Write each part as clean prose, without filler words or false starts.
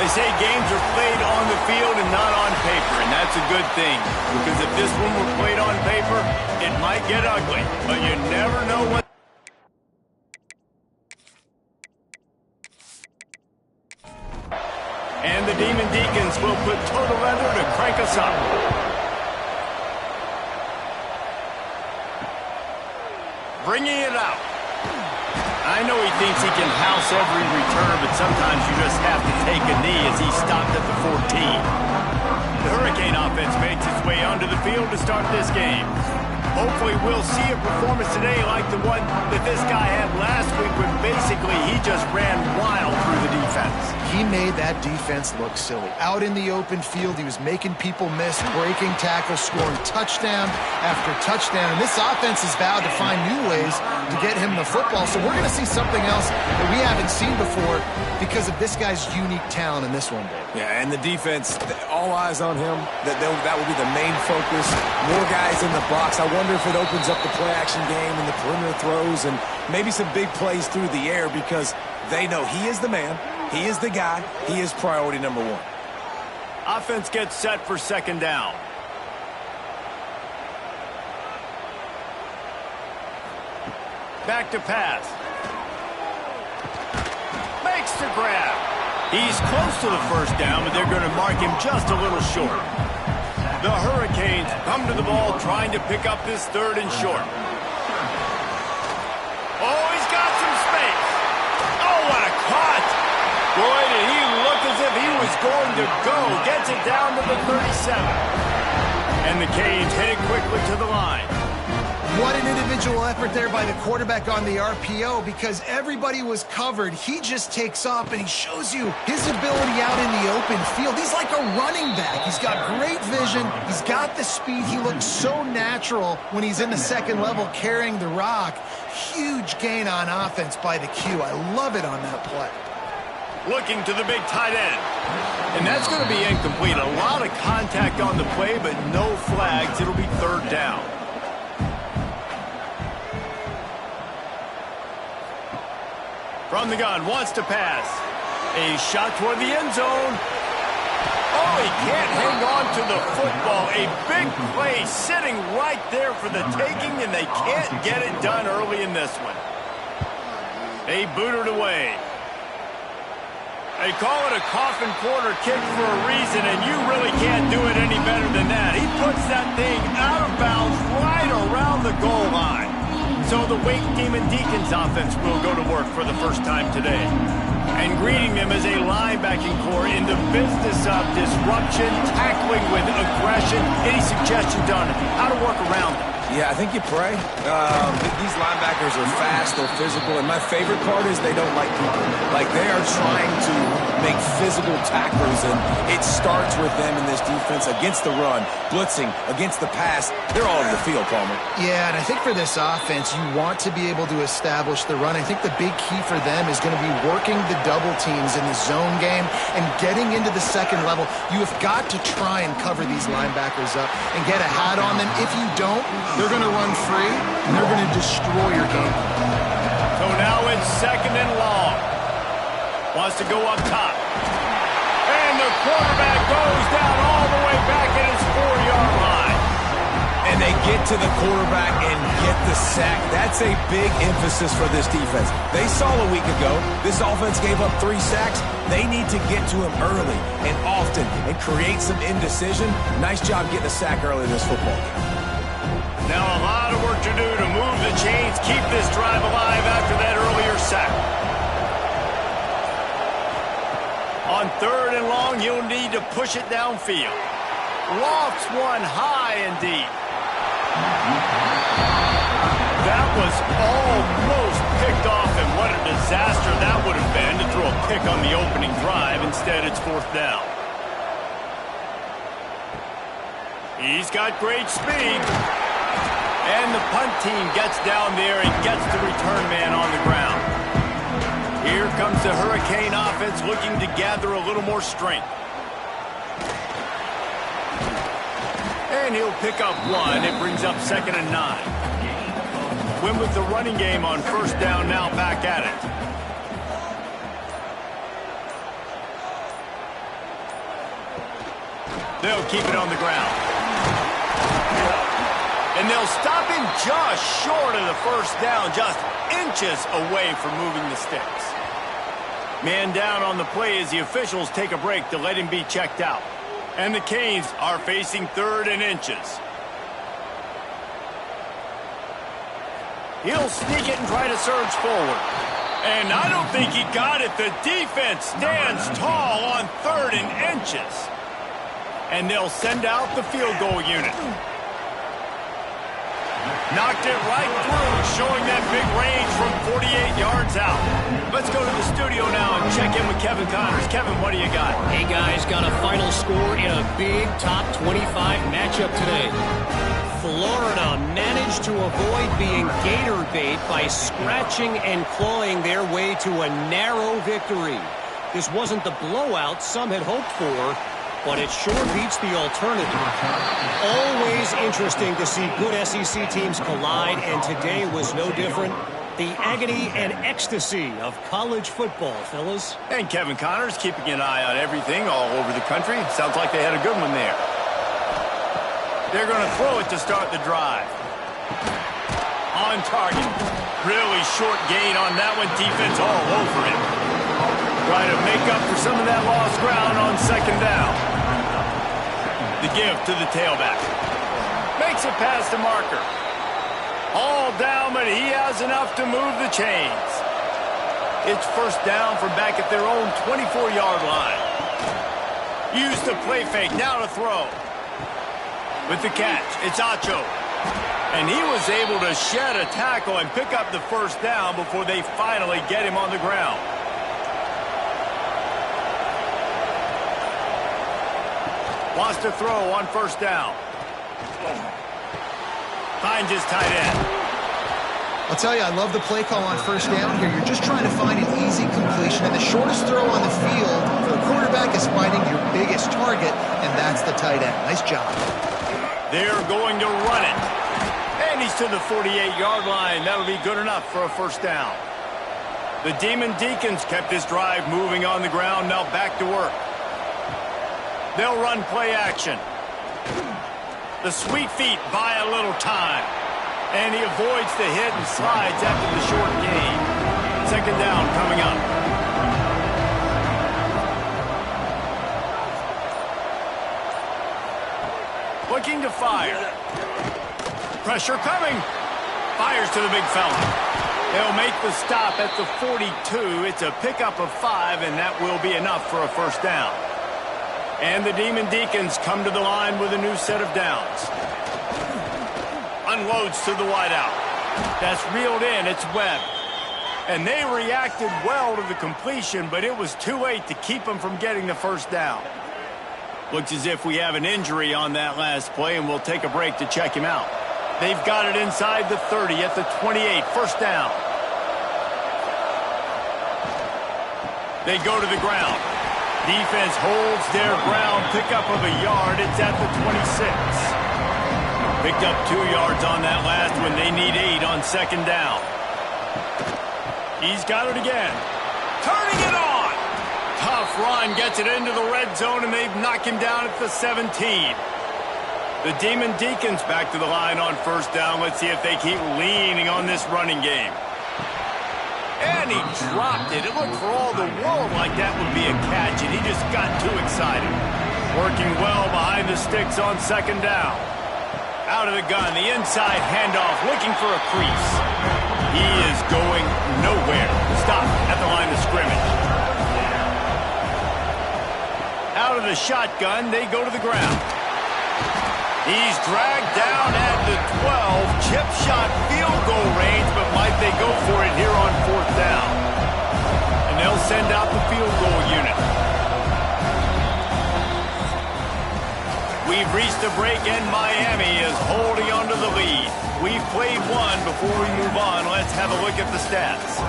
They say games are played on the field and not on paper, and that's a good thing. Because if this one were played on paper, it might get ugly. But you never know what... And the Demon Deacons will put total leather to crank us up. Bringing it out. I know he thinks he can house every return, but sometimes you just have to take a knee as he stopped at the 14. The Hurricane offense makes its way onto the field to start this game. Hopefully we'll see a performance today like the one that this guy had last week when basically he just ran wild through the defense. He made that defense look silly. Out in the open field, he was making people miss, breaking tackles, scoring touchdown after touchdown. And this offense has vowed to find new ways to get him the football. So we're going to see something else that we haven't seen before because of this guy's unique talent in this one, Dave. Yeah, and the defense, all eyes on him. That will be the main focus. More guys in the box. I wonder if it opens up the play-action game and the perimeter throws and maybe some big plays through the air because they know he is the man, he is the guy, he is priority number one. Offense gets set for second down. Back to pass. Makes the grab. He's close to the first down, but they're going to mark him just a little short. The Hurricanes come to the ball trying to pick up this third and short. Oh, he's got some space. Oh, what a cut. Boy, did he look as if he was going to go. Gets it down to the 37. And the Canes headed quickly to the line. What an individual effort there by the quarterback on the RPO because everybody was covered. He just takes off and he shows you his ability out in the open field. He's like a running back. He's got great vision. He's got the speed. He looks so natural when he's in the second level carrying the rock. Huge gain on offense by the Q. I love it on that play. Looking to the big tight end. And that's going to be incomplete. A lot of contact on the play, but no flags. It'll be third down. From the gun, wants to pass. A shot toward the end zone. Oh, he can't hang on to the football. A big play sitting right there for the taking, and they can't get it done early in this one. They boot it away. They call it a coffin corner kick for a reason, and you really can't do it any better than that. He puts that thing out of bounds right around the goal line. So the Wake Demon Deacons offense will go to work for the first time today. And greeting them is a linebacking core in the business of disruption, tackling with aggression. Any suggestions on how to work around them? Yeah, I think you pray. These linebackers are fast, they're physical, and my favorite part is they don't like people. Like, they are trying to make physical tackles, and it starts with them in this defense against the run, blitzing, against the pass. They're all over the field, Palmer. Yeah, and I think for this offense, you want to be able to establish the run. I think the big key for them is going to be working the double teams in the zone game and getting into the second level. You have got to try and cover these linebackers up and get a hat on them. If you don't, they're going to run free, and they're going to destroy your game. So now it's second and long. Wants to go up top. And the quarterback goes down all the way back at his 4-yard line. And they get to the quarterback and get the sack. That's a big emphasis for this defense. They saw a week ago, this offense gave up 3 sacks. They need to get to him early and often and create some indecision. Nice job getting a sack early in this football game. Now a lot of work to do to move the chains, keep this drive alive after that earlier sack. On third and long, you'll need to push it downfield. Lofts one high and deep. That was almost picked off, and what a disaster that would have been to throw a pick on the opening drive. Instead, it's fourth down. He's got great speed. And the punt team gets down there and gets the return man on the ground. Here comes the Hurricane offense looking to gather a little more strength. And he'll pick up 1. It brings up second and 9. Win with the running game on first down, now back at it. They'll keep it on the ground. And they'll stop him just short of the first down, just inches away from moving the sticks. Man down on the play as the officials take a break to let him be checked out. And the Canes are facing 3rd and inches. He'll sneak it and try to surge forward. And I don't think he got it. The defense stands tall on 3rd and inches. And they'll send out the field goal unit. Knocked it right through, showing that big range from 48 yards out. Let's go to the studio now and check in with Kevin Connors. Kevin, what do you got? Hey, guys, got a final score in a big top 25 matchup today. Florida managed to avoid being gator bait by scratching and clawing their way to a narrow victory. This wasn't the blowout some had hoped for, but it sure beats the alternative. Always interesting to see good SEC teams collide, and today was no different. The agony and ecstasy of college football, fellas. And Kevin Connors keeping an eye on everything all over the country. Sounds like they had a good one there. They're going to throw it to start the drive. On target. Really short gain on that one. Defense all over him. Try to make up for some of that lost ground on 2nd down. The give to the tailback. Makes it past the marker. All down, but he has enough to move the chains. It's 1st down from back at their own 24-yard line. Use the play fake. Now to throw. With the catch, it's Acho. And he was able to shed a tackle and pick up the 1st down before they finally get him on the ground. Wants to throw on 1st down. Finds his tight end. I'll tell you, I love the play call on 1st down here. You're just trying to find an easy completion, and the shortest throw on the field for the quarterback is finding your biggest target, and that's the tight end. Nice job. They're going to run it. And he's to the 48-yard line. That'll be good enough for a 1st down. The Demon Deacons kept this drive moving on the ground. Now back to work. They'll run play action. The Sweet Feet buy a little time. And he avoids the hit and slides after the short gain. 2nd down coming up. Looking to fire. Pressure coming. Fires to the big fella. They'll make the stop at the 42. It's a pickup of 5, and that will be enough for a 1st down. And the Demon Deacons come to the line with a new set of downs. Unloads to the wideout. That's reeled in. It's Webb. And they reacted well to the completion, but it was too late to keep them from getting the 1st down. Looks as if we have an injury on that last play, and we'll take a break to check him out. They've got it inside the 30 at the 28. 1st down. They go to the ground. Defense holds their ground. Pickup of a yard. It's at the 26. Picked up 2 yards on that last one. They need 8 on 2nd down. He's got it again. Turning it on. Tough run. Gets it into the red zone, and they've knocked him down at the 17. The Demon Deacons back to the line on 1st down. Let's see if they keep leaning on this running game. And he dropped it. It looked for all the world like that would be a catch, and he just got too excited. Working well behind the sticks on 2nd down. Out of the gun, the inside handoff, looking for a crease. He is going nowhere. Stop at the line of scrimmage. Out of the shotgun, they go to the ground. He's dragged down at the 12. Chip shot field goal range, but might they go for it here on 4th down? And they'll send out the field goal unit. We've reached a break, and Miami is holding on to the lead. We've played one. Before we move on, let's have a look at the stats.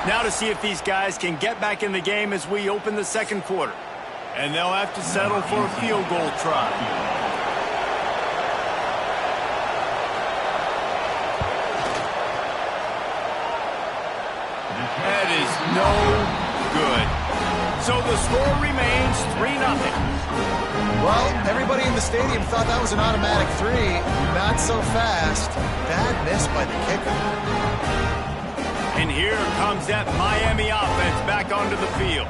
Now to see if these guys can get back in the game as we open the 2nd quarter. And they'll have to settle for a field goal try. That is no good. So the score remains 3-0. Well, everybody in the stadium thought that was an automatic 3. Not so fast. Bad miss by the kicker. And here comes that Miami offense back onto the field.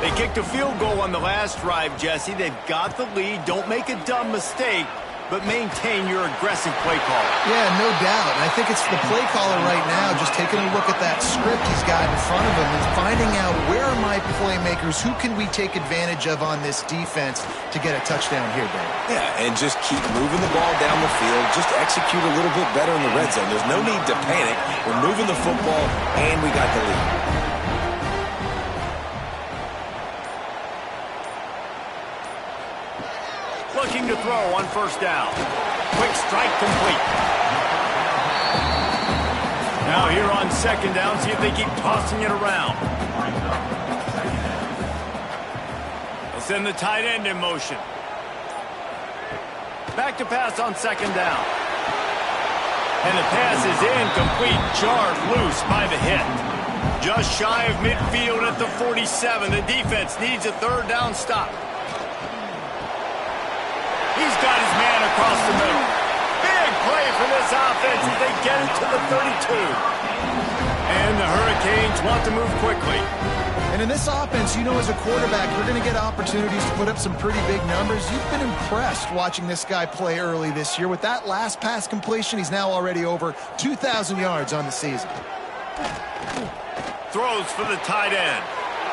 They kicked a field goal on the last drive, Jesse. They've got the lead. Don't make a dumb mistake, but maintain your aggressive play call. Yeah, no doubt. And I think it's the play caller right now just taking a look at that script he's got in front of him and finding out where are my playmakers, who can we take advantage of on this defense to get a touchdown here, Dave. Yeah, and just keep moving the ball down the field. Just execute a little bit better in the red zone. There's no need to panic. We're moving the football, and we got the lead. Looking to throw on first down. Quick strike complete. Now here on second down, see if they keep tossing it around. They'll send the tight end in motion. Back to pass on second down. And the pass is incomplete, jarred loose by the hit. Just shy of midfield at the 47. The defense needs a third down stop. He's got his man across the middle. Big play for this offense as they get it to the 32. And the Hurricanes want to move quickly. And in this offense, you know, as a quarterback, you're going to get opportunities to put up some pretty big numbers. You've been impressed watching this guy play early this year. With that last pass completion, he's now already over 2,000 yards on the season. Throws for the tight end.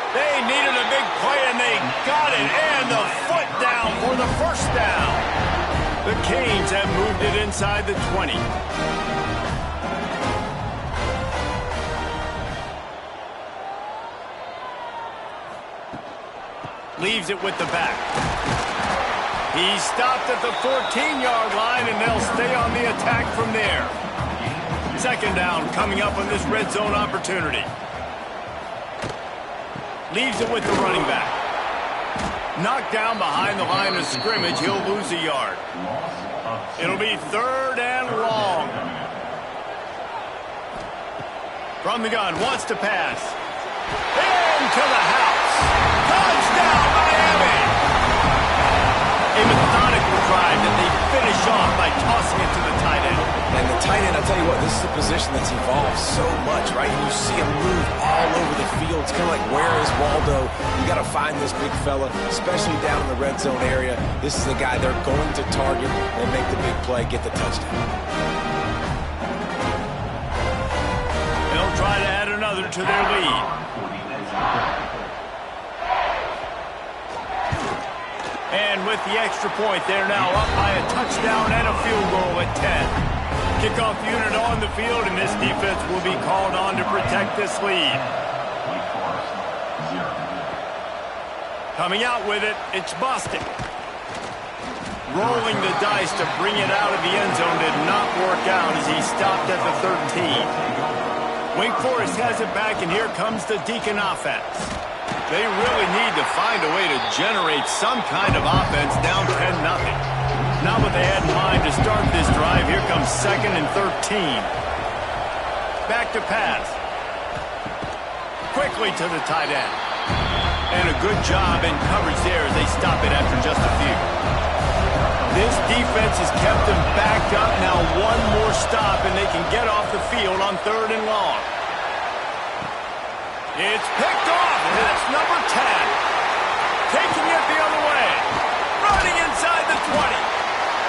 They needed a big play, and they got it. And the foot down for the first down. The Canes have moved it inside the 20. Leaves it with the back. He's stopped at the 14-yard line, and they'll stay on the attack from there. Second down coming up on this red zone opportunity. Leaves it with the running back. Knocked down behind the line of scrimmage. He'll lose a yard. It'll be third and long. From the gun, wants to pass. Into the house. Touchdown, Miami! A methodical drive that they finish off by tossing it to the tight end. And the tight end, I'll tell you what, this is a position that's evolved so much, right? You see him move all over the field. It's kind of like, where is Waldo? You got to find this big fella, especially down in the red zone area. This is the guy they're going to target and make the big play, get the touchdown. They'll try to add another to their lead. And with the extra point, they're now up by a touchdown and a field goal at 10. Kickoff unit on the field, and this defense will be called on to protect this lead. Coming out with it, it's Bostic. Rolling the dice to bring it out of the end zone did not work out as he stopped at the 13. Wake Forest has it back, and here comes the Deacon offense. They really need to find a way to generate some kind of offense down 10-0. Not what they had in mind to start this drive. Here comes second and 13. Back to pass. Quickly to the tight end. And a good job in coverage there as they stop it after just a few. This defense has kept them backed up. Now one more stop and they can get off the field on third and long. It's picked off, and that's number 10. Taking it the other way. Running inside the 20.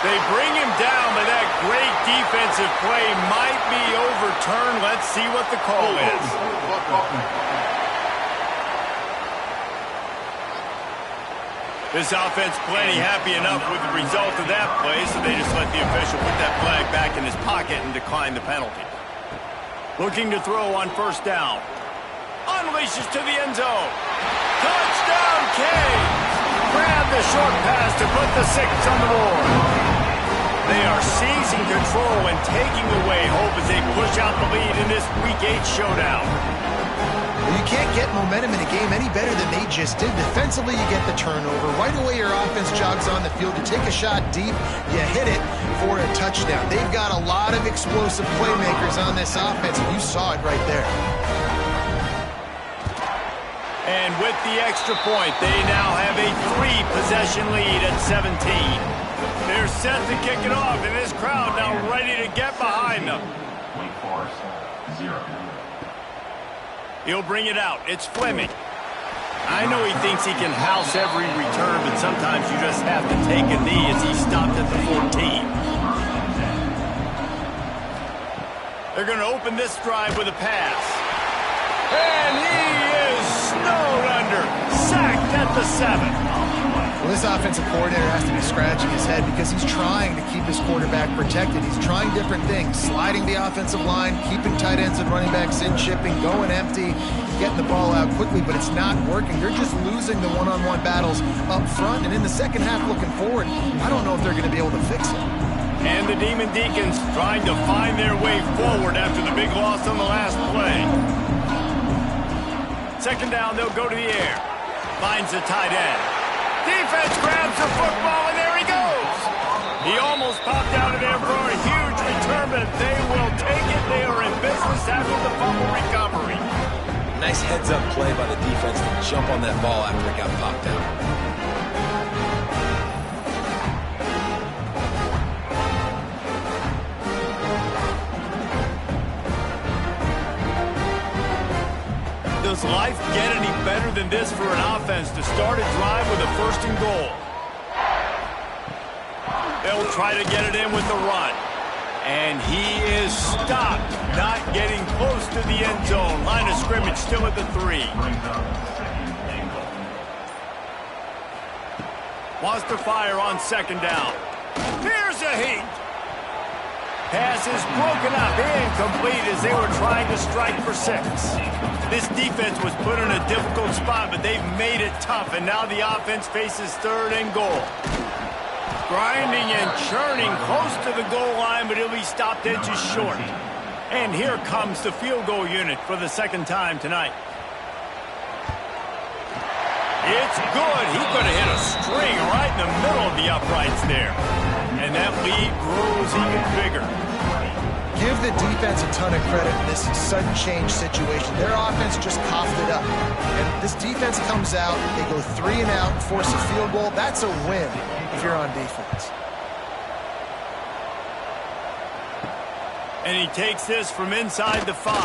They bring him down, but that great defensive play might be overturned. Let's see what the call is. This offense plenty happy enough with the result of that play, so they just let the official put that flag back in his pocket and decline the penalty. Looking to throw on first down. Unleashes to the end zone. Touchdown, Canes! Grab the short pass to put the 6 on the board. They are seizing control and taking away hope as they push out the lead in this Week 8 showdown. You can't get momentum in a game any better than they just did. Defensively, you get the turnover. Right away, your offense jogs on the field. You take a shot deep, you hit it for a touchdown. They've got a lot of explosive playmakers on this offense, and you saw it right there. And with the extra point, they now have a 3-possession lead at 17. They're set to kick it off, and this crowd now ready to get behind them. He'll bring it out. It's Fleming. I know he thinks he can house every return, but sometimes you just have to take a knee as he stopped at the 14. They're going to open this drive with a pass. And he is snowed under. Sacked at the 7. Well, this offensive coordinator has to be scratching his head because he's trying to keep his quarterback protected. He's trying different things, sliding the offensive line, keeping tight ends and running backs in, shipping, going empty, getting the ball out quickly, but it's not working. They're just losing the one-on-one battles up front, and in the second half looking forward, I don't know if they're going to be able to fix it. And the Demon Deacons trying to find their way forward after the big loss on the last play. Second down, they'll go to the air. Finds the tight end. Defense grabs the football, and there he goes. He almost popped out of there for a huge return, but they will take it. They are in business after the fumble recovery. Nice heads-up play by the defense to jump on that ball after it got popped out. Does life get any better than this for an offense to start a drive with a 1st and goal? They'll try to get it in with the run. And he is stopped, not getting close to the end zone. Line of scrimmage still at the 3. Wants to fire on 2nd down. Here's a heat. Pass is broken up, incomplete as they were trying to strike for 6. This defense was put in a difficult spot, but they've made it tough, and now the offense faces 3rd and goal. Grinding and churning close to the goal line, but he'll be stopped inches short. And here comes the field goal unit for the 2nd time tonight. It's good. He could have hit a string right in the middle of the uprights there. And that lead grows even bigger. Give the defense a ton of credit in this sudden change situation. Their offense just coughed it up. And this defense comes out, they go 3 and out and force a field goal. That's a win if you're on defense. And he takes this from inside the 5.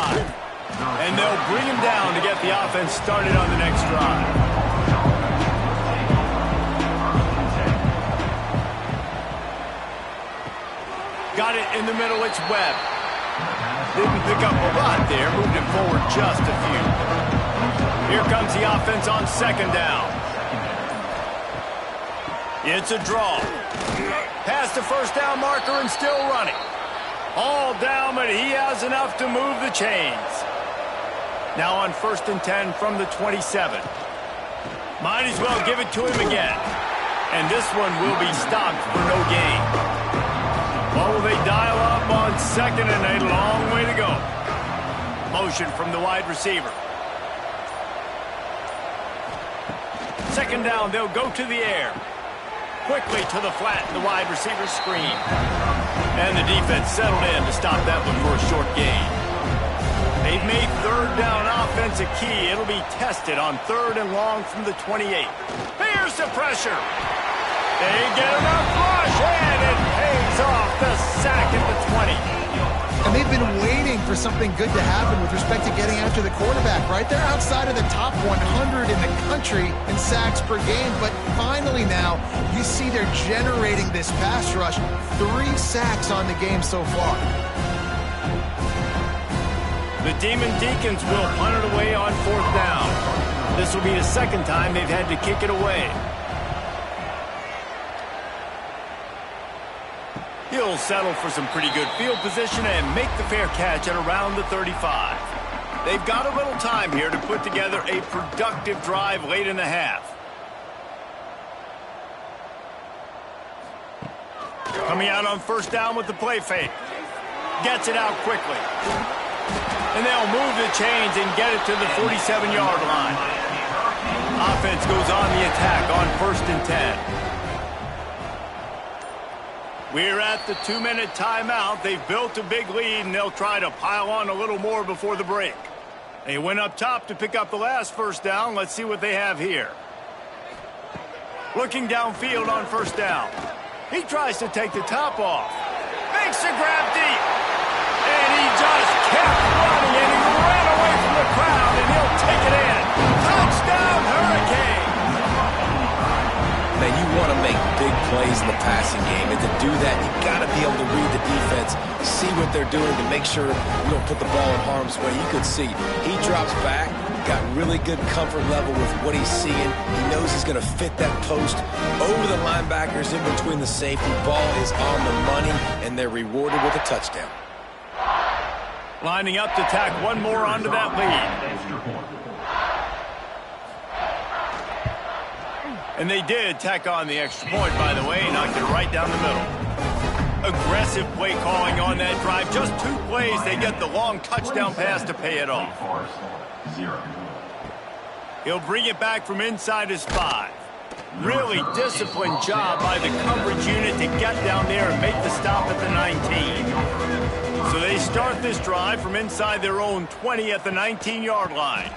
And they'll bring him down to get the offense started on the next drive. Got it in the middle, it's Webb. Didn't pick up a lot there, moved it forward just a few. Here comes the offense on 2nd down. It's a draw. Past the 1st down marker and still running. All down, but he has enough to move the chains. Now on 1st and 10 from the 27. Might as well give it to him again. And this one will be stopped for no gain. Oh, they dial up on 2nd and a long way to go. Motion from the wide receiver. 2nd down, they'll go to the air. Quickly to the flat, the wide receiver screen. And the defense settled in to stop that one for a short gain. They've made 3rd down offense a key. It'll be tested on 3rd and long from the 28. Here's the pressure. They get enough rush, and it pays off the sack at the 20. And they've been waiting for something good to happen with respect to getting after the quarterback, right? They're outside of the top 100 in the country in sacks per game, but finally now you see they're generating this pass rush. 3 sacks on the game so far. The Demon Deacons will punt it away on 4th down. This will be the 2nd time they've had to kick it away. He'll settle for some pretty good field position and make the fair catch at around the 35. They've got a little time here to put together a productive drive late in the half. Coming out on 1st down with the play fake. Gets it out quickly. And they'll move the chains and get it to the 47-yard line. Offense goes on the attack on 1st and 10. We're at the 2-minute timeout. They've built a big lead, and they'll try to pile on a little more before the break. They went up top to pick up the last first down. Let's see what they have here. Looking downfield on first down. He tries to take the top off. Makes a grab deep. And he just kept running, and he ran away from the crowd, and he'll take it in. Touchdown, Hurricane! Now, you want to make big plays in the passing game, and to do that, you got to be able to read the defense, see what they're doing to make sure you don't put the ball in harm's way. You could see he drops back, got really good comfort level with what he's seeing. He knows he's going to fit that post over the linebackers in between the safety. Ball is on the money, and they're rewarded with a touchdown. Lining up to tack one more onto that lead. And they did tack on the extra point, by the way, knocked it right down the middle. Aggressive play calling on that drive. Just 2 plays, they get the long touchdown pass to pay it off. He'll bring it back from inside his 5. Really disciplined job by the coverage unit to get down there and make the stop at the 19. So they start this drive from inside their own 20 at the 19-yard line.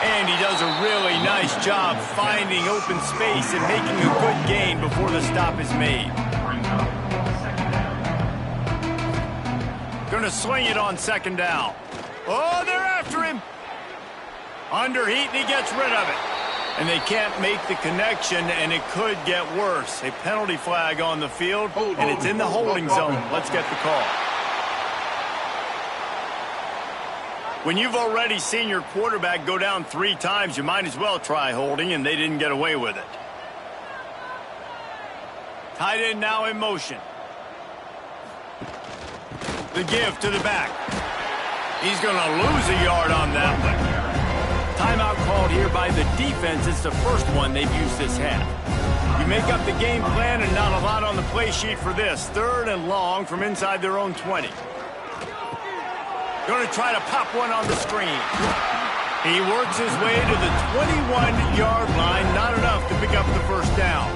And he does a really nice job finding open space and making a good gain before the stop is made. Gonna sling it on second down. Oh, they're after him. Under heat, and he gets rid of it. And they can't make the connection, and it could get worse. A penalty flag on the field, and it's in the holding zone. Let's get the call. When you've already seen your quarterback go down 3 times, you might as well try holding, and they didn't get away with it. Tight end now in motion. The give to the back. He's going to lose a yard on that one. Timeout called here by the defense. It's the first one they've used this half. You make up the game plan and not a lot on the play sheet for this. 3rd and long from inside their own 20. Going to try to pop one on the screen. He works his way to the 21-yard line. Not enough to pick up the first down.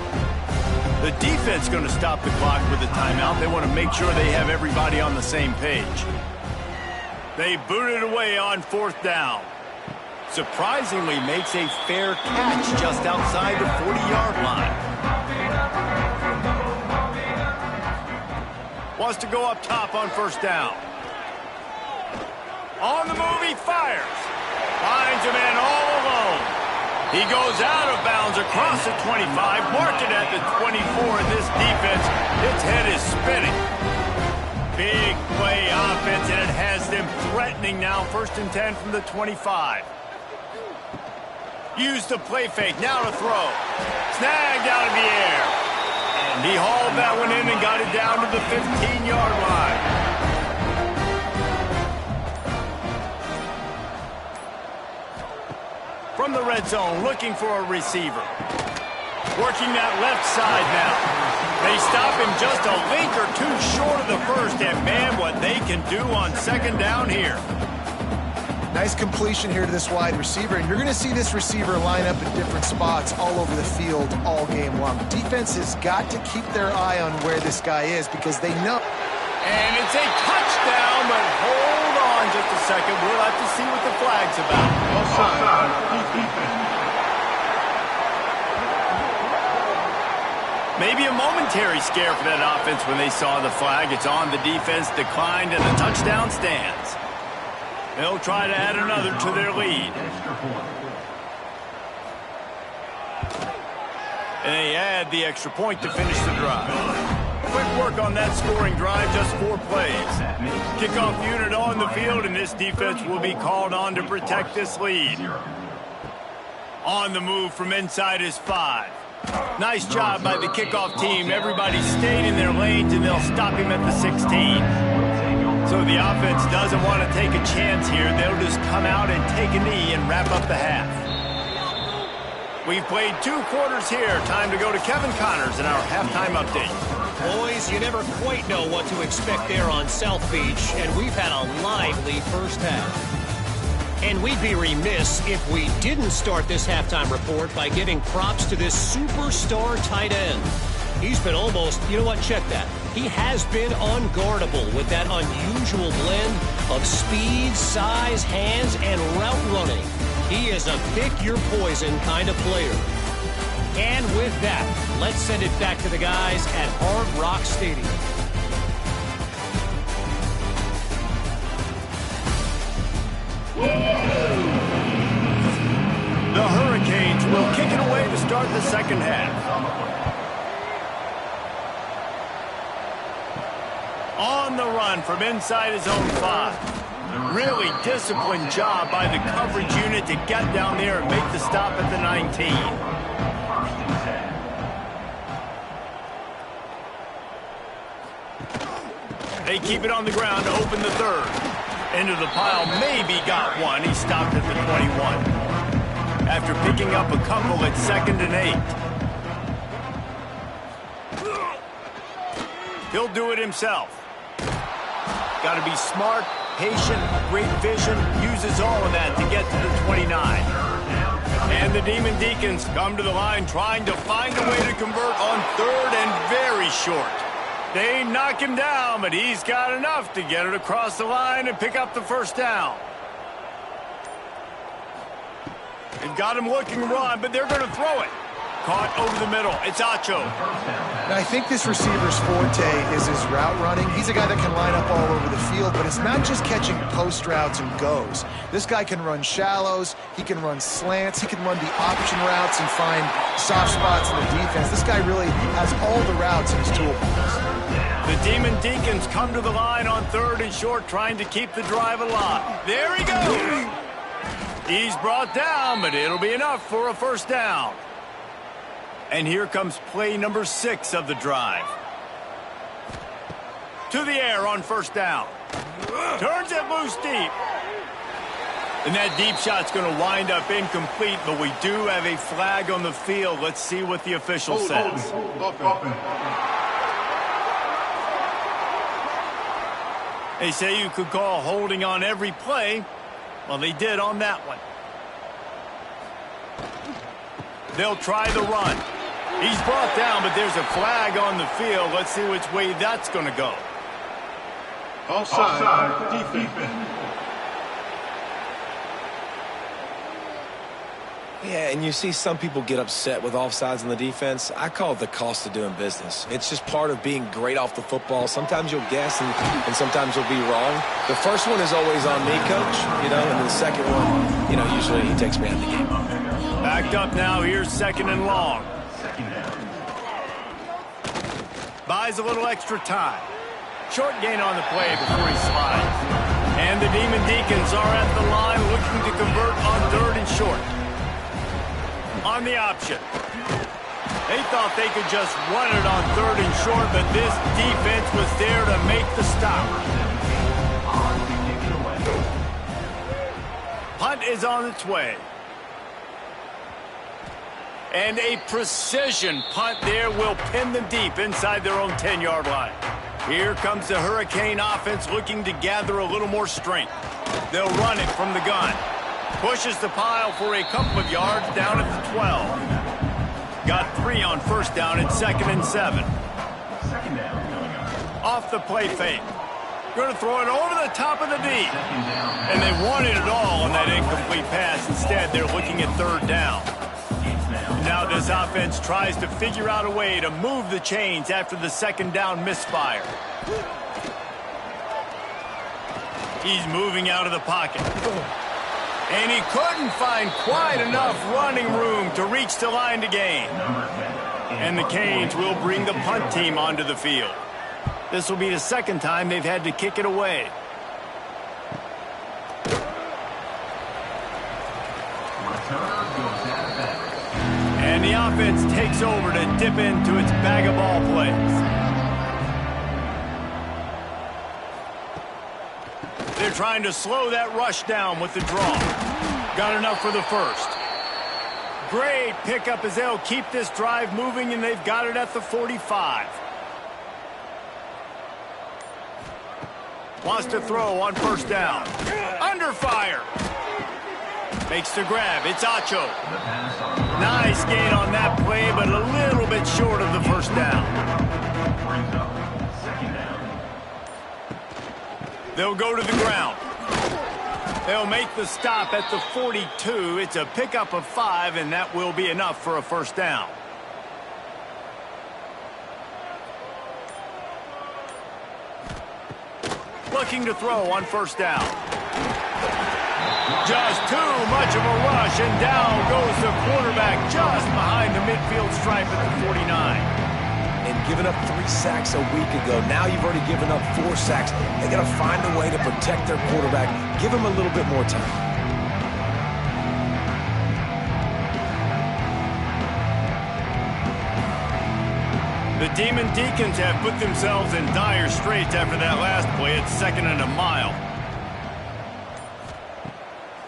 The defense going to stop the clock with a timeout. They want to make sure they have everybody on the same page. They boot it away on 4th down. Surprisingly makes a fair catch just outside the 40-yard line. Wants to go up top on first down. On the move, he fires. Finds a man all alone. He goes out of bounds across the 25, marked it at the 24, and this defense, its head is spinning. Big play offense, and it has them threatening now. 1st and 10 from the 25. Used the play fake, now to throw. Snagged out of the air. And he hauled that one in and got it down to the 15-yard line. From the red zone, looking for a receiver. Working that left side now. They stop him just a link or 2 short of the first, and man, what they can do on second down here. Nice completion here to this wide receiver, and you're going to see this receiver line up in different spots all over the field all game long. Defense has got to keep their eye on where this guy is because they know. And it's a touchdown, but hold on just a second. We'll have to see what the flag's about. Maybe a momentary scare for that offense when they saw the flag. It's on the defense, declined, and the touchdown stands. They'll try to add another to their lead. And they add the extra point to finish the drive. Quick work on that scoring drive, just 4 plays. Kickoff unit on the field, and this defense will be called on to protect this lead. On the move from inside his 5. Nice job by the kickoff team. Everybody stayed in their lanes, and they'll stop him at the 16. So the offense doesn't want to take a chance here. They'll just come out and take a knee and wrap up the half. We've played 2 quarters here. Time to go to Kevin Connors in our halftime update. Boys, you never quite know what to expect there on South Beach, and we've had a lively first half. And we'd be remiss if we didn't start this halftime report by giving props to this superstar tight end. He's been almost, you know what, check that. He has been unguardable with that unusual blend of speed, size, hands, and route running. He is a pick-your-poison kind of player. And with that, let's send it back to the guys at Hard Rock Stadium. The Hurricanes will kick it away to start the second half. On the run from inside his own 5. Really disciplined job by the coverage unit to get down there and make the stop at the 19. They keep it on the ground to open the third. Into the pile, maybe got one. He stopped at the 21. After picking up a couple at 2nd and 8. He'll do it himself. Got to be smart, patient, great vision, uses all of that to get to the 29. And the Demon Deacons come to the line trying to find a way to convert on 3rd and very short. They knock him down, but he's got enough to get it across the line and pick up the first down. They've got him looking to run, but they're going to throw it. Caught over the middle. It's Acho. Now, I think this receiver's forte is his route running. He's a guy that can line up all over the field, but it's not just catching post routes and goes. This guy can run shallows. He can run slants. He can run the option routes and find soft spots in the defense. This guy really has all the routes in his toolbox. The Demon Deacons come to the line on 3rd and short, trying to keep the drive alive. There he goes. He's brought down, but it'll be enough for a first down. And here comes play number 6 of the drive. To the air on first down. Turns it loose deep. And that deep shot's going to wind up incomplete, but we do have a flag on the field. Let's see what the official says. They say you could call holding on every play. Well, they did on that one. They'll try the run. He's brought down, but there's a flag on the field. Let's see which way that's going to go. Offside, defense. Yeah, and you see some people get upset with offsides in the defense. I call it the cost of doing business. It's just part of being great off the football. Sometimes you'll guess and sometimes you'll be wrong. The first one is always on me, coach, and the second one, usually he takes me out of the game. Backed up now, here's 2nd and long. Buys a little extra time. Short gain on the play before he slides. And the Demon Deacons are at the line looking to convert on 3rd and short. On the option. They thought they could just run it on 3rd and short, but this defense was there to make the stop. Punt is on its way. And a precision punt there will pin them deep inside their own 10-yard line. Here comes the Hurricane offense looking to gather a little more strength. They'll run it from the gun. Pushes the pile for a couple of yards down at the 12. Got 3 on first down at 2nd and 7. Off the play fake. Going to throw it over the top of the D. And they wanted it all on that incomplete pass. Instead, they're looking at 3rd down. Now this offense tries to figure out a way to move the chains after the 2nd down misfire. He's moving out of the pocket. And he couldn't find quite enough running room to reach the line to gain. And the Canes will bring the punt team onto the field. This will be the 2nd time they've had to kick it away. And the offense takes over to dip into its bag of ball plays. They're trying to slow that rush down with the draw. Got enough for the first. Great pickup as they'll keep this drive moving, and they've got it at the 45. Wants to throw on first down. Under fire. Makes the grab. It's Acho. Nice gain on that play, but a little bit short of the first down. They'll go to the ground. They'll make the stop at the 42. It's a pickup of 5, and that will be enough for a first down. Looking to throw on first down. Just too much of a rush, and down goes the quarterback just behind the midfield stripe at the 49. And giving up 3 sacks a week ago. Now you've already given up 4 sacks. They got to find a way to protect their quarterback. Give him a little bit more time. The Demon Deacons have put themselves in dire straits after that last play. It's 2nd and a mile.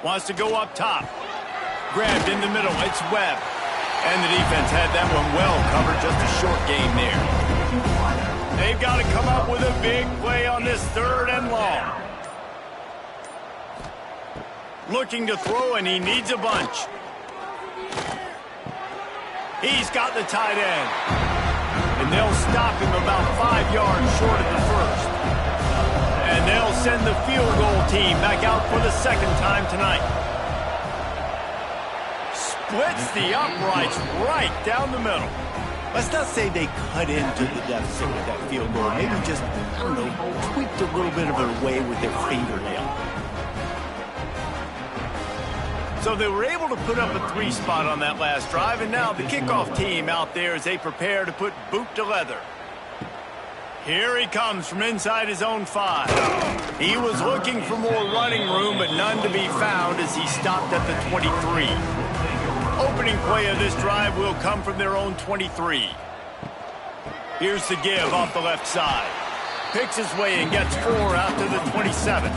Wants to go up top. Grabbed in the middle. It's Webb. And the defense had that one well covered. Just a short game there. They've got to come up with a big play on this 3rd and long. Looking to throw, and he needs a bunch. He's got the tight end. And they'll stop him about 5 yards short of the first. And they'll send the field goal team back out for the 2nd time tonight. Splits the uprights right down the middle. Let's not say they cut into the deficit with that field goal. Maybe just, I don't know, tweaked a little bit of it away with their fingernail. So they were able to put up a 3 spot on that last drive, and now the kickoff team out there as they prepare to put boot to leather. Here he comes from inside his own 5. He was looking for more running room, but none to be found as he stopped at the 23. Opening play of this drive will come from their own 23. Here's the give off the left side. Picks his way and gets 4 out to the 27.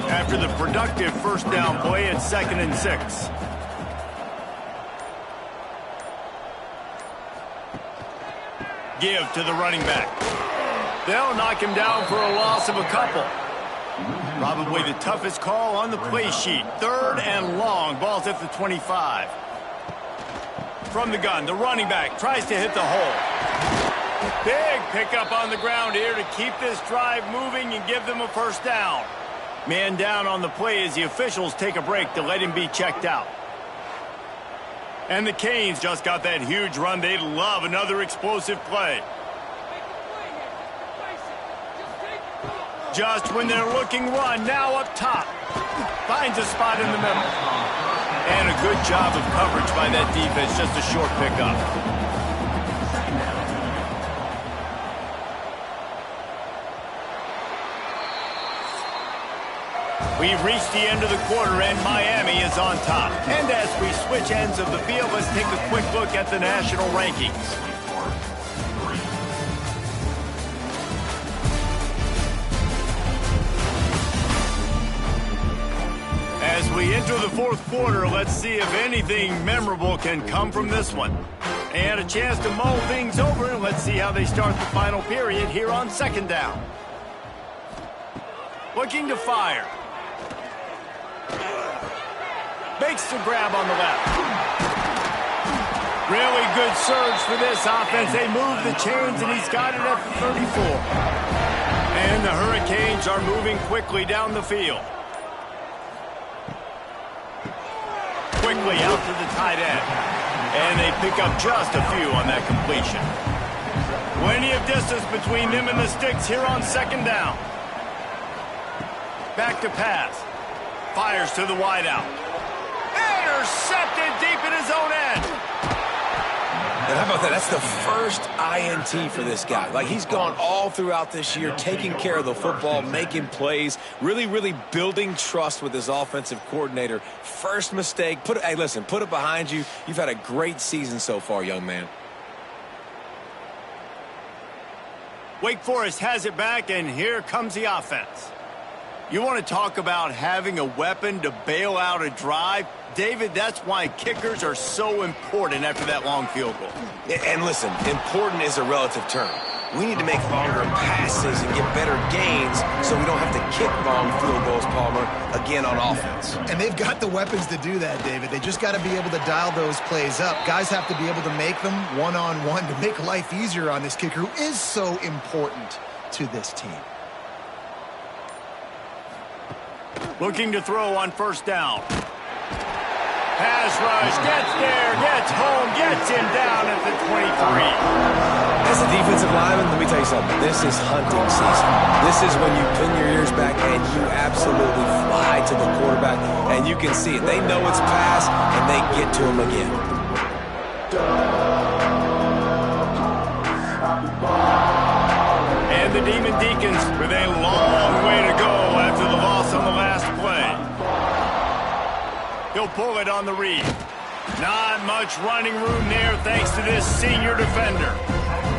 After the productive first down play, it's 2nd and 6. Give to the running back. They'll knock him down for a loss of a couple. Probably the toughest call on the play sheet. 3rd and long. Ball's at the 25. From the gun, the running back tries to hit the hole. Big pickup on the ground here to keep this drive moving and give them a first down. Man down on the play as the officials take a break to let him be checked out. And the Canes just got that huge run. They'd love another explosive play. Just when they're looking run, now up top. Finds a spot in the middle. And a good job of coverage by that defense. Just a short pickup. We've reached the end of the quarter, and Miami is on top. And as we switch ends of the field, let's take a quick look at the national rankings. As we enter the 4th quarter, let's see if anything memorable can come from this one. And a chance to mull things over, and let's see how they start the final period here on 2nd down. Looking to fire. Makes the grab on the left. Really good surge for this offense. They move the chains, and he's got it at the 34. And the Hurricanes are moving quickly down the field. Quickly out to the tight end. And they pick up just a few on that completion. Plenty of distance between them and the sticks here on 2nd down. Back to pass. Fires to the wideout. Intercepted deep in his own end. And how about that? That's the first INT for this guy. Like, he's gone all throughout this year, taking care of the football, making plays, really building trust with his offensive coordinator. First mistake. Hey, listen, put it behind you. You've had a great season so far, young man. Wake Forest has it back, and here comes the offense. You want to talk about having a weapon to bail out a drive? David, that's why kickers are so important after that long field goal. And listen, important is a relative term. we need to make longer passes and get better gains so we don't have to kick long field goals, Palmer, again on offense. And they've got the weapons to do that, David. They just got to be able to dial those plays up. Guys have to be able to make them one-on-one to make life easier on this kicker who is so important to this team. Looking to throw on first down. Pass rush, gets there, gets home, gets him down at the 23. As a defensive lineman, let me tell you something. This is hunting season. This is when you pin your ears back and you absolutely fly to the quarterback, and you can see it. They know it's pass, and they get to him again. And the Demon Deacons with a long way to go after the loss on the last play. He'll pull it on the read. Not much running room there thanks to this senior defender.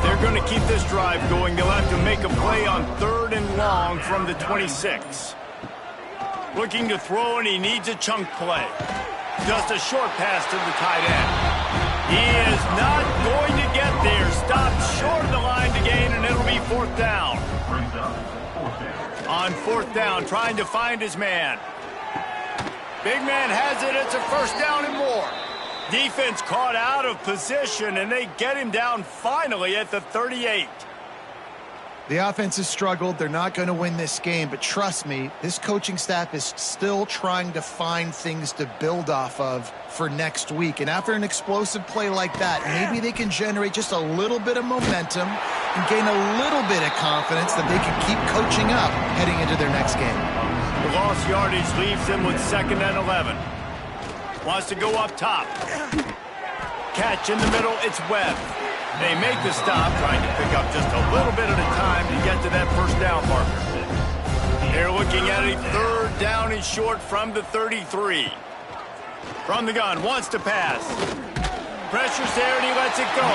They're going to keep this drive going. They'll have to make a play on 3rd and long from the 26. Looking to throw, and he needs a chunk play. Just a short pass to the tight end. He is not going to get there. Stopped short of the line to gain, and it'll be 4th down. On 4th down, trying to find his man. Big man has it. It's a 1st down and more. Defense caught out of position, and they get him down finally at the 38. The offense has struggled. They're not going to win this game, but trust me, this coaching staff is still trying to find things to build off of for next week. And after an explosive play like that, maybe they can generate just a little bit of momentum and gain a little bit of confidence that they can keep coaching up heading into their next game. The lost yardage leaves them with 2nd and 11. Wants to go up top. Catch in the middle, it's Webb. They make the stop, trying to pick up just a little bit at a time to get to that 1st down marker. They're looking at a 3rd down and short from the 33. From the gun, wants to pass. Pressure's there, and he lets it go.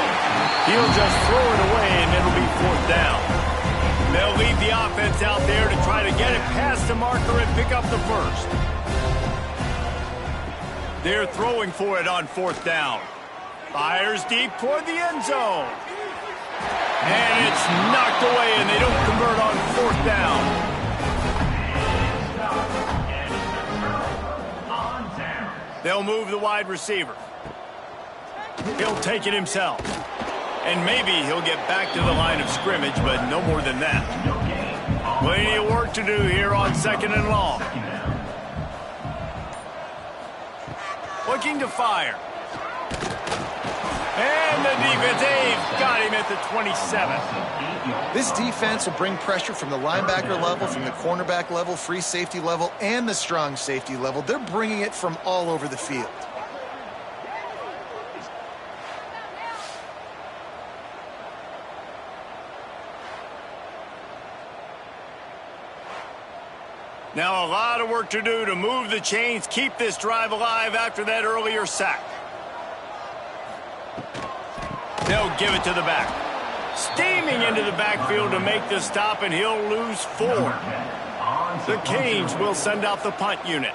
He'll just throw it away, and it'll be 4th down. They'll leave the offense out there to try to get it past the marker and pick up the 1st. They're throwing for it on 4th down. Fires deep toward the end zone. And it's knocked away, and they don't convert on 4th down. They'll move the wide receiver. He'll take it himself. And maybe he'll get back to the line of scrimmage, but no more than that. Plenty of work to do here on 2nd and long. Looking to fire. And the defense, they've got him at the 27. This defense will bring pressure from the linebacker level, from the cornerback level, free safety level, and the strong safety level. They're bringing it from all over the field. Now a lot of work to do to move the chains, keep this drive alive after that earlier sack. They'll give it to the back. Steaming into the backfield to make the stop, and he'll lose 4. The Canes will send out the punt unit.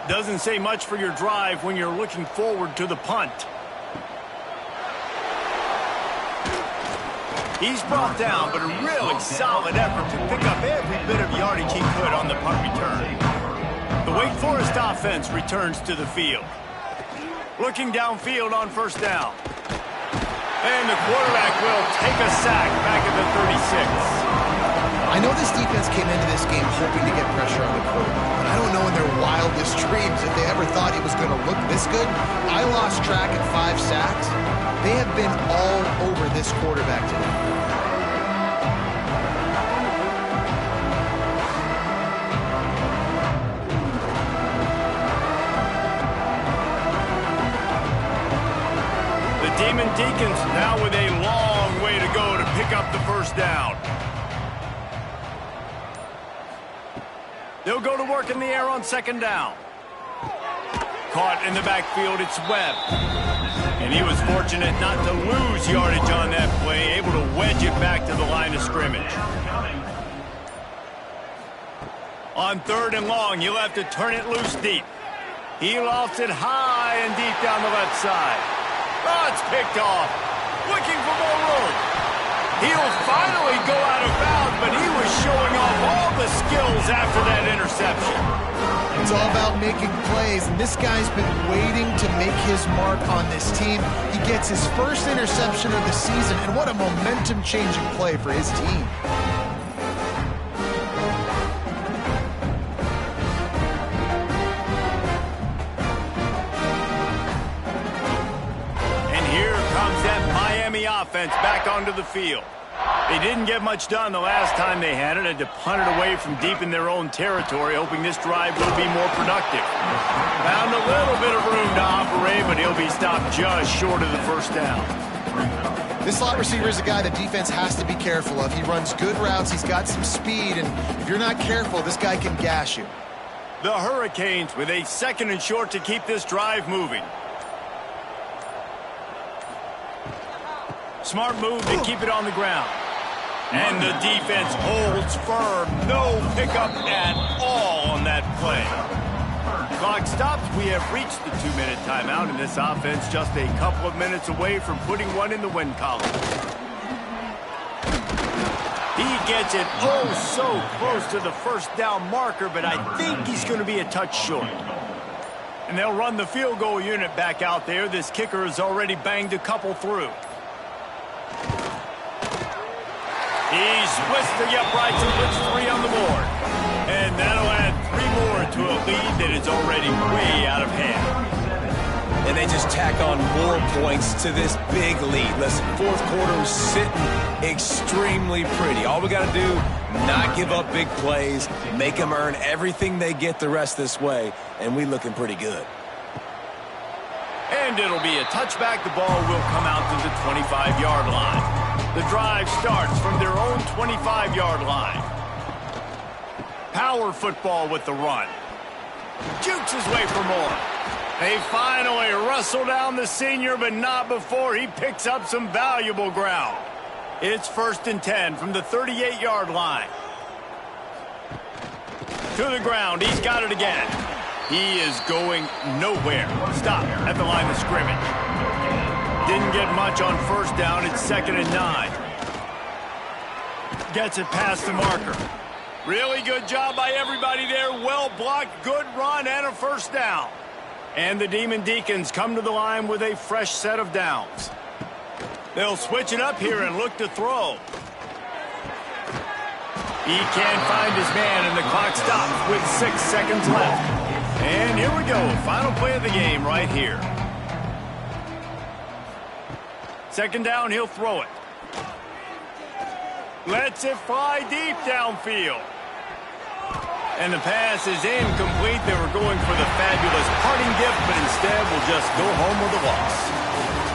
Doesn't say much for your drive when you're looking forward to the punt. He's brought down, but a really solid effort to pick up every bit of yardage he could on the punt return. The Wake Forest offense returns to the field. Looking downfield on 1st down. And the quarterback will take a sack back at the 36. I know this defense came into this game hoping to get pressure on the quarterback, but I don't know in their wildest dreams if they ever thought he was going to look this good. I lost track at 5 sacks. They have been all over this quarterback today. The Demon Deacons now with a long way to go to pick up the 1st down. They'll go to work in the air on 2nd down. Caught in the backfield, it's Webb. And he was fortunate not to lose yardage on that play, able to wedge it back to the line of scrimmage. On 3rd and long, he'll have to turn it loose deep. He lofts it high and deep down the left side. Oh, it's picked off. Looking for more room. He'll finally go out of bounds, but he was showing off all the skills after that interception. It's all about making plays, and this guy's been waiting to make his mark on this team. He gets his first interception of the season, and what a momentum-changing play for his team. And here comes that Miami offense back onto the field. They didn't get much done the last time they had it. Had to punt it away from deep in their own territory, hoping this drive will be more productive. Found a little bit of room to operate, but he'll be stopped just short of the first down. This slot receiver is a guy the defense has to be careful of. He runs good routes, he's got some speed, and if you're not careful, this guy can gash you. The Hurricanes with a 2nd and short to keep this drive moving. Smart move to keep it on the ground. And the defense holds firm. No pickup at all on that play. Clock stops. We have reached the 2-minute timeout, and this offense just a couple of minutes away from putting one in the win column. He gets it oh so close to the first down marker, but I think he's going to be a touch short. And they'll run the field goal unit back out there. This kicker has already banged a couple through. He splits the uprights and puts 3 on the board. And that'll add 3 more to a lead that is already way out of hand. And they just tack on more points to this big lead. Listen, 4th quarter is sitting extremely pretty. All we got to do, not give up big plays, make them earn everything they get the rest this way, and we looking pretty good. And it'll be a touchback. The ball will come out to the 25-yard line. The drive starts from their own 25-yard line. Power football with the run. Jukes his way for more. They finally wrestle down the senior, but not before he picks up some valuable ground. It's 1st and 10 from the 38-yard line. To the ground. He's got it again. He is going nowhere. Stop at the line of scrimmage. Didn't get much on 1st down. It's 2nd and 9. Gets it past the marker. Really good job by everybody there. Well blocked, good run, and a 1st down. And the Demon Deacons come to the line with a fresh set of downs. They'll switch it up here and look to throw. He can't find his man, and the clock stops with 6 seconds left. And here we go, final play of the game right here. 2nd down, he'll throw it. Lets it fly deep downfield. And the pass is incomplete. They were going for the fabulous parting gift, but instead will just go home with a loss.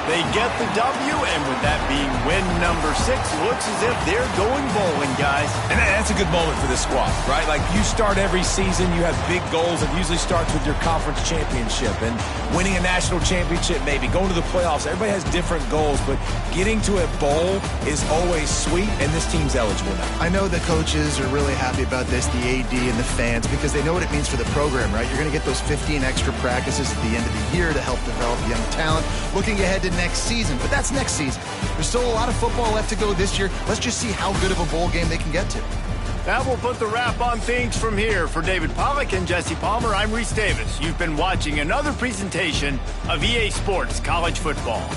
They get the W, and with that being win number 6, looks as if they're going bowling, guys. And that's a good moment for this squad, right? Like, you start every season, you have big goals. It usually starts with your conference championship and winning a national championship, maybe going to the playoffs. Everybody has different goals, but getting to a bowl is always sweet, and this team's eligible now. I know the coaches are really happy about this, the AD and the fans, because they know what it means for the program, right? You're going to get those 15 extra practices at the end of the year to help develop young talent. Looking ahead to next season, but that's next season. There's still a lot of football left to go this year. Let's just see how good of a bowl game they can get to. That will put the wrap on things from here. For David Pollack and Jesse Palmer, I'm Reese Davis. You've been watching another presentation of EA Sports College Football.